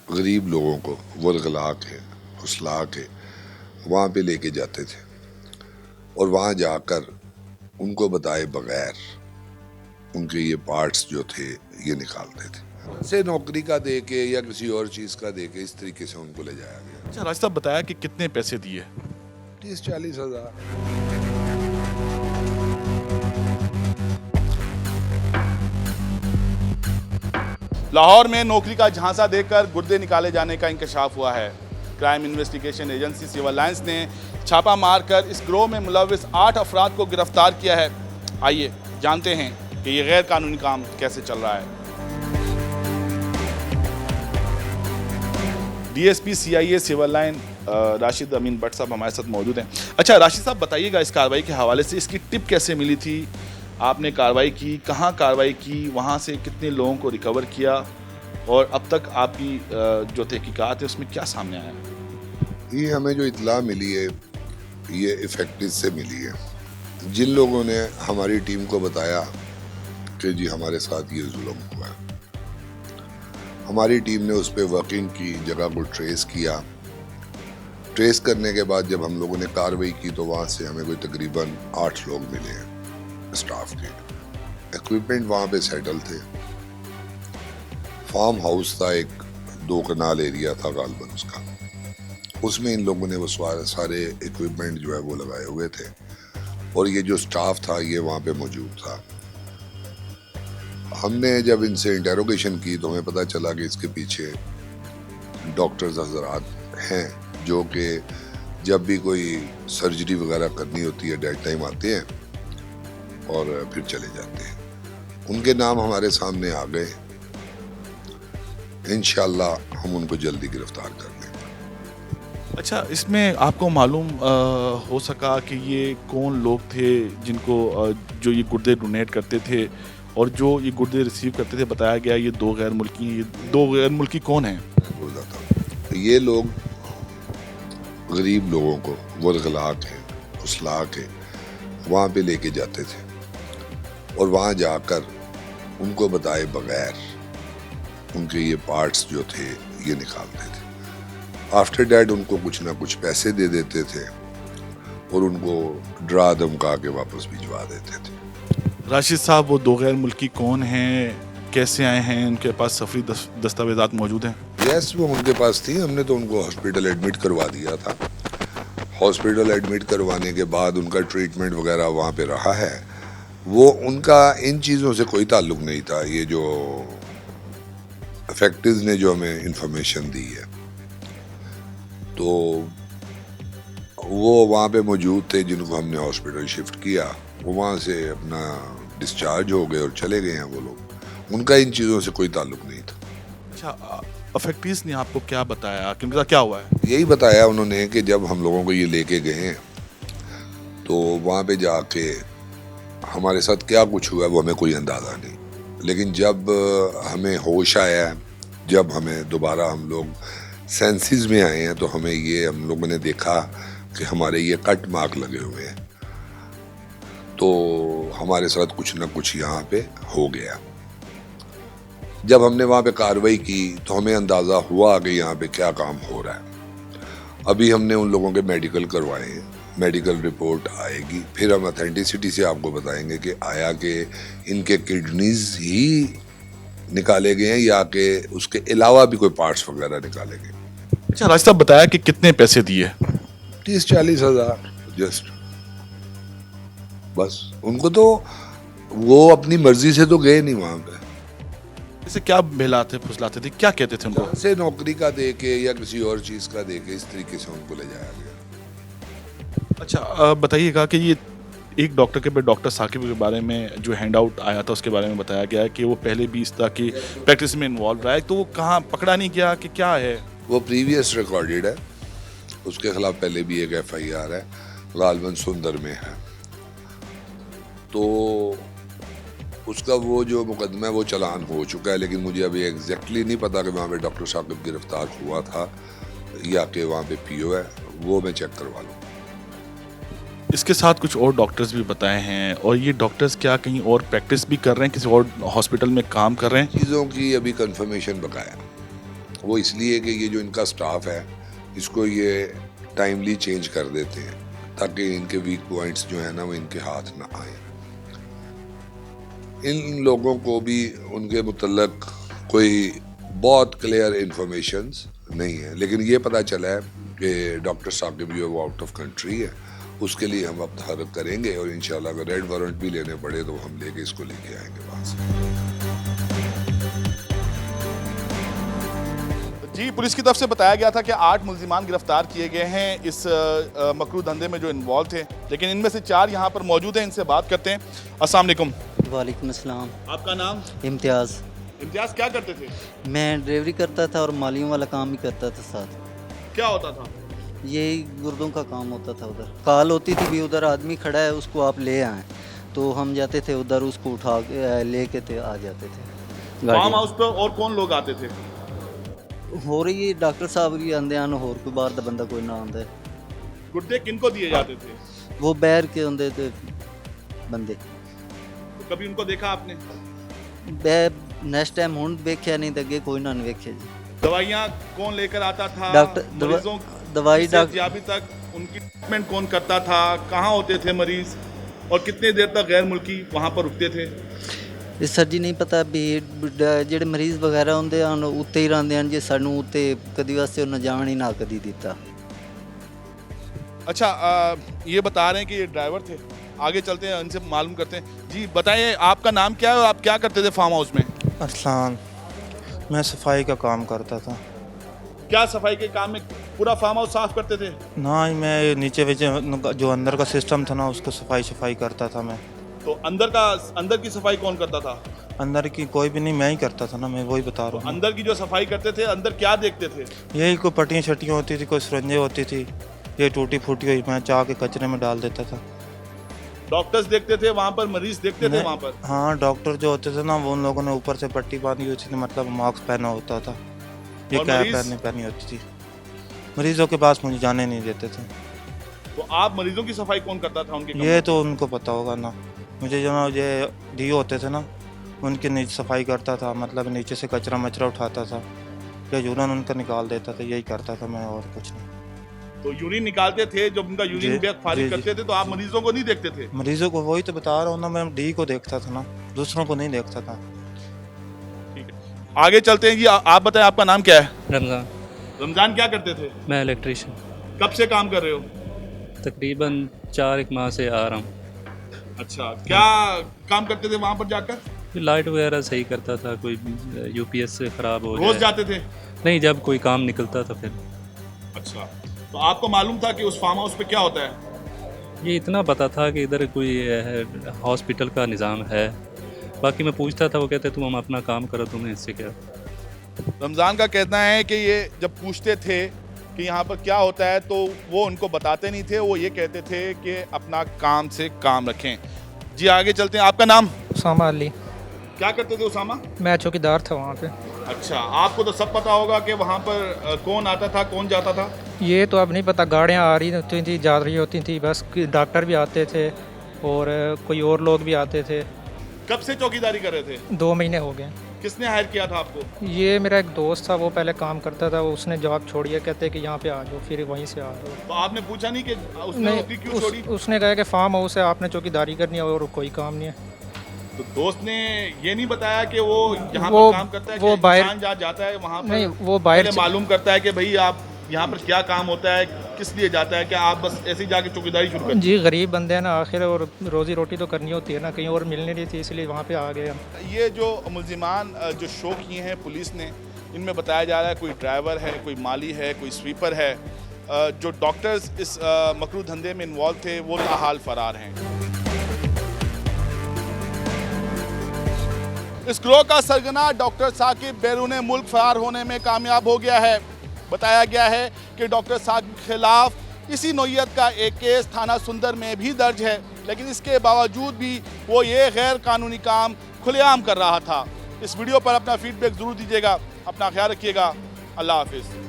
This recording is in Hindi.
गरीब लोगों को वरगला के फुसला के वहाँ पे लेके जाते थे और वहाँ जाकर उनको बताए बगैर उनके ये पार्ट्स जो थे ये निकालते थे। से नौकरी का दे के या किसी और चीज़ का दे के इस तरीके से उनको ले जाया गया। अच्छा, राज साहब बताया कि कितने पैसे दिए? 30-40 हज़ार। लाहौर में नौकरी का झांसा देकर गुर्दे निकाले जाने का इंकशाफ हुआ है। Crime investigation agency civil lines ने छापा मारकर इस गिरोह में मुलविस 8 अफराद को गिरफ्तार किया है। आइए जानते हैं कि ये गैर कानूनी काम कैसे चल रहा है। DSP CIA civil line Rashid Amin Bhatt sahab हमारे साथ मौजूद हैं। अच्छा राशिद साहब, बताइएगा इस कार्रवाई के हवाले से, इसकी टिप कैसे मिली थी, आपने कार्रवाई की, कहाँ कार्रवाई की, वहाँ से कितने लोगों को रिकवर किया और अब तक आपकी जो तहकीकात है उसमें क्या सामने आया? ये हमें जो इत्ला मिली है ये इफेक्टिव से मिली है। जिन लोगों ने हमारी टीम को बताया कि जी हमारे साथ ये जुल्म हुआ, हमारी टीम ने उस पर वर्किंग की, जगह को ट्रेस किया। ट्रेस करने के बाद जब हम लोगों ने कार्रवाई की तो वहाँ से हमें कोई तकरीबन 8 लोग मिले हैं स्टाफ के। इक्विपमेंट वहाँ पे सेटल थे। फार्म हाउस था, एक 2 कनाल एरिया था गालबन उसका, उसमें इन लोगों ने वो सारे इक्विपमेंट जो है वो लगाए हुए थे और ये जो स्टाफ था ये वहाँ पे मौजूद था। हमने जब इनसे इंटेरोगेशन की तो हमें पता चला कि इसके पीछे डॉक्टर्स हज़रात हैं जो कि जब भी कोई सर्जरी वगैरह करनी होती है डेड टाइम आते हैं और फिर चले जाते हैं। उनके नाम हमारे सामने आ गए। इंशाल्लाह हम उनको जल्दी गिरफ्तार कर लेंगे। अच्छा, इसमें आपको मालूम हो सका कि ये कौन लोग थे जिनको जो ये गुर्दे डोनेट करते थे और जो ये गुर्दे रिसीव करते थे? बताया गया ये 2 गैर मुल्की हैं। ये 2 गैर मुल्की कौन हैं? बोल जाता हूँ, ये लोग गरीब लोगों को वरगला के फुसला के वहाँ पे लेके जाते थे और वहाँ जाकर उनको बताए बगैर उनके ये पार्ट्स जो थे ये निकालते थे। आफ्टर डैट उनको कुछ ना कुछ पैसे दे देते थे और उनको डरा धमका के वापस भिजवा देते थे। राशिद साहब, वो 2 गैर मुल्की कौन हैं, कैसे आए हैं, उनके पास सफरी दस्तावेजात मौजूद हैं? यस, वो उनके पास थी। हमने तो उनको हॉस्पिटल एडमिट करवा दिया था। हॉस्पिटल एडमिट करवाने के बाद उनका ट्रीटमेंट वगैरह वहाँ पे रहा है। वो उनका इन चीज़ों से कोई ताल्लुक नहीं था। ये जो इफेक्टिव ने जो हमें इंफॉर्मेशन दी है तो वो वहाँ पे मौजूद थे, जिनको हमने हॉस्पिटल शिफ्ट किया। वो वहाँ से अपना डिस्चार्ज हो गए और चले गए हैं वो लोग। उनका इन चीज़ों से कोई ताल्लुक नहीं था। अच्छा, अफेक्टिस ने आपको क्या बताया कि उनके साथ क्या हुआ है? यही बताया उन्होंने कि जब हम लोगों को ये लेके गए तो वहाँ पे जाके हमारे साथ क्या कुछ हुआ वो हमें कोई अंदाज़ा नहीं। लेकिन जब हमें होश आया, जब हमें दोबारा हम लोग सेंसेस में आए हैं तो हमें ये हम लोगों ने देखा कि हमारे ये कट मार्क लगे हुए हैं। तो हमारे साथ कुछ ना कुछ यहाँ पे हो गया। जब हमने वहाँ पे कार्रवाई की तो हमें अंदाज़ा हुआ कि यहाँ पे क्या काम हो रहा है। अभी हमने उन लोगों के मेडिकल करवाए हैं, मेडिकल रिपोर्ट आएगी, फिर हम ऑथेंटिसिटी से आपको बताएंगे कि आया कि इनके किडनीज ही निकाले गए हैं या कि उसके अलावा भी कोई पार्ट्स वगैरह निकाले गए। अच्छा, राज साहब बताया कि कितने पैसे दिए? 30-40 हज़ार जस्ट, बस। उनको तो वो अपनी मर्जी से तो गए नहीं वहाँ पे। इसे क्या बहलाते फुसलाते थे, क्या कहते थे उनको? से नौकरी का दे के या किसी और चीज़ का दे के इस तरीके से उनको ले जाया गया। अच्छा, बताइएगा कि ये एक डॉक्टर के डॉक्टर साकिब के बारे में जो हैंड आउट आया था उसके बारे में बताया गया है कि वो पहले भी इस तरह की प्रैक्टिस में इन्वॉल्व रहा है, तो वो कहाँ पकड़ा नहीं गया कि क्या है? वो प्रीवियस रिकॉर्डेड है, उसके खिलाफ पहले भी एक FIR है, गालबन सुंदर में है। तो उसका वो जो मुकदमा है वो चलान हो चुका है, लेकिन मुझे अभी एग्जैक्टली नहीं पता कि वहाँ पे डॉक्टर साकिब गिरफ्तार हुआ था या कि वहाँ पे PO है, वो मैं चेक करवा लूँ। इसके साथ कुछ और डॉक्टर्स भी बताए हैं, और ये डॉक्टर्स क्या कहीं और प्रैक्टिस भी कर रहे हैं, किसी और हॉस्पिटल में काम कर रहे हैं? चीज़ों की अभी कंफर्मेशन बकाया, वो इसलिए कि ये जो इनका स्टाफ है इसको ये टाइमली चेंज कर देते हैं ताकि इनके वीक पॉइंट्स जो है ना वो इनके हाथ ना आए। इन लोगों को भी उनके मुतल्लक कोई बहुत क्लियर इंफॉर्मेशन नहीं है, लेकिन ये पता चला है कि डॉक्टर साकिब जो है वो आउट ऑफ कंट्री है। उसके लिए हम अब तहरक करेंगे और इंशाल्लाह अगर रेड वारंट भी लेने पड़े तो हम लेके इसको लेके आएंगे वहाँ से। जी, पुलिस की तरफ से बताया गया था कि 8 मुल्जिमान गिरफ्तार किए गए हैं इस मकरू धंधे में जो इन्वॉल्व थे, लेकिन इनमें से 4 यहाँ पर मौजूद हैं। इनसे बात करते हैं। अस्सलाम वालेकुम। वालेकुम अस्सलाम। आपका नाम? इम्तियाज़। इम्तियाज़, क्या करते थे? मैं ड्राइवरी करता था और मालियों वाला काम भी करता था साथ। क्या होता था? यही गुर्दों का काम होता था। उधर कॉल होती थी भी उधर आदमी खड़ा है उसको आप ले आएँ, तो हम जाते थे उधर, उसको उठा के ले के आ जाते थे। फार्म हाउस पर और कौन लोग आते थे? हो रही डॉक्टर साहब भी आंदे आन, होर कोई बाहर दा बंदा कोई ना आंदा है। गुड्डे किनको दिए जाते थे? वो बैर के होंदे थे बंदे। तो कभी उनको देखा आपने? बै नेक्स्ट टाइम हुण देखा नहीं तो अगे कोई ना वेखे जी। दवाइयाँ कौन लेकर आता था? डॉक्टर दवाई अभी तक उनकी ट्रीटमेंट कौन करता था? कहाँ होते थे मरीज और कितने देर तक गैर मुल्की वहाँ पर रुकते थे? ਇਹ ਸਰ ਜੀ ਨਹੀਂ ਪਤਾ ਵੀ ਜਿਹੜੇ ਮਰੀਜ਼ ਵਗੈਰਾ ਹੁੰਦੇ ਹਨ ਉੱਤੇ ਹੀ ਰਹਿੰਦੇ ਹਨ ਜੀ, ਸਾਨੂੰ ਉੱਤੇ ਕਦੀ ਵਾਸਤੇ ਉਹਨਾਂ ਜਾਣ ਹੀ ਨਾ ਕਦੀ ਦਿੱਤਾ। अच्छा, ये बता रहे हैं कि ये ड्राइवर थे। आगे चलते हैं, इनसे मालूम करते हैं। जी बताइए, आपका नाम क्या है और आप क्या करते थे फार्म हाउस में? अरसलान। मैं सफाई का काम करता था। क्या सफाई के काम में पूरा फार्म हाउस साफ करते थे? ना, मैं नीचे जो अंदर का सिस्टम था ना उसको सफाई करता था मैं। तो अंदर की सफाई कौन करता था? अंदर की कोई भी नहीं, मैं ही करता था ना, मैं वही बता रहा हूँ। अंदर की जो सफाई करते थे, अंदर क्या देखते थे? यही कोई पट्टियाँ छट्टियाँ होती थी, कोई सुरंजें होती थी, ये टूटी फूटी हुई मैं चाह के कचरे में डाल देता था। डॉक्टर्स देखते थे वहाँ पर, मरीज देखते थे वहाँ पर? हाँ, डॉक्टर जो होते थे ना वो उन लोगों ने ऊपर से पट्टी बांधी हुई थी, मतलब मास्क पहना होता था, ये कैप पहनी होती थी। मरीजों के पास मुझे जाने नहीं देते थे। तो आप मरीजों की सफाई कौन करता था उनके? ये तो उनको पता होगा ना। मुझे जो ना ये डी होते थे ना उनके नीचे सफाई करता था, मतलब नीचे से कचरा मचरा उठाता था या यूरिन उनका निकाल देता था, यही करता था मैं, और कुछ नहीं। तो यूरिन निकालते थे, जब उनका यूरिन बैग खारिज करते थे तो आप मरीजों को नहीं देखते थे? मरीजों को वही तो बता रहा हूँ ना, मैं डी को देखता था ना, दूसरों को नहीं देखता था। ठीक है, आगे चलते हैं जी। आप बताएं, आपका नाम क्या है? रमज़ान। रमज़ान, क्या करते थे? मैं इलेक्ट्रीशियन। कब से काम कर रहे हो? तकरीबन 4 माह से आ रहा हूँ। अच्छा, क्या काम करते थे वहाँ पर जाकर? लाइट वगैरह सही करता था, कोई यूपीएस से ख़राब हो रोज जाए। जाते थे? नहीं, जब कोई काम निकलता था फिर। अच्छा, तो आपको मालूम था कि उस फार्म हाउस पे क्या होता है? ये इतना पता था कि इधर कोई हॉस्पिटल का निज़ाम है, बाकी मैं पूछता था, वो कहते तुम हम अपना काम करो, तुम्हें इससे क्या। रमज़ान का कहना है कि ये जब पूछते थे कि यहाँ पर क्या होता है तो वो उनको बताते नहीं थे, वो ये कहते थे कि अपना काम से काम रखें। जी आगे चलते हैं। आपका नाम? उसामा अली। क्या करते थे उसामा? मैं चौकीदार था वहाँ पे। अच्छा, आपको तो सब पता होगा कि वहाँ पर कौन आता था कौन जाता था? ये तो अब नहीं पता, गाड़ियाँ आ रही होती थी, जा रही होती थी, बस डॉक्टर भी आते थे और कोई और लोग भी आते थे। कब से चौकीदारी कर रहे थे? 2 महीने हो गए। किसने हायर किया था आपको? ये मेरा एक दोस्त था, वो पहले काम करता था, उसने जॉब छोड़ी है, कहते कि यहाँ पे आ जाओ, फिर वहीं से आ जाओ। तो आपने पूछा नहीं कि उसने नौकरी क्यों छोड़ी? उसने कहा कि फार्म हाउस है, आपने चौकीदारी करनी है और कोई काम नहीं है। तो दोस्त ने ये नहीं बताया कि वो यहाँ पर काम करता है, वो बाहर जाता है वहाँ पर? नहीं, वो बाहर मालूम करता है कि भाई आप यहाँ पर क्या काम होता है, किस लिए जाता है, क्या आप बस ऐसे ही जाके चौकीदारी शुरू कर? जी, गरीब बंदे हैं ना आखिर, और रोज़ी रोटी तो करनी होती है ना, कहीं और मिलने नहीं थी, इसलिए वहाँ पे आ गए हम। ये जो मुल्जिमान जो शो किए हैं पुलिस ने, इनमें बताया जा रहा है कोई ड्राइवर है, कोई माली है, कोई स्वीपर है। जो डॉक्टर्स इस मकरू धंधे में इन्वॉल्व थे वो लाहाल फरार हैं। इस गिरोह का सरगना डॉक्टर साकिब बैरून मुल्क फरार होने में कामयाब हो गया है। बताया गया है कि डॉक्टर साकिब के खिलाफ इसी नौइयत का एक केस थाना सुंदर में भी दर्ज है, लेकिन इसके बावजूद भी वो ये गैर कानूनी काम खुलेआम कर रहा था। इस वीडियो पर अपना फीडबैक ज़रूर दीजिएगा। अपना ख्याल रखिएगा। अल्लाह हाफिज़।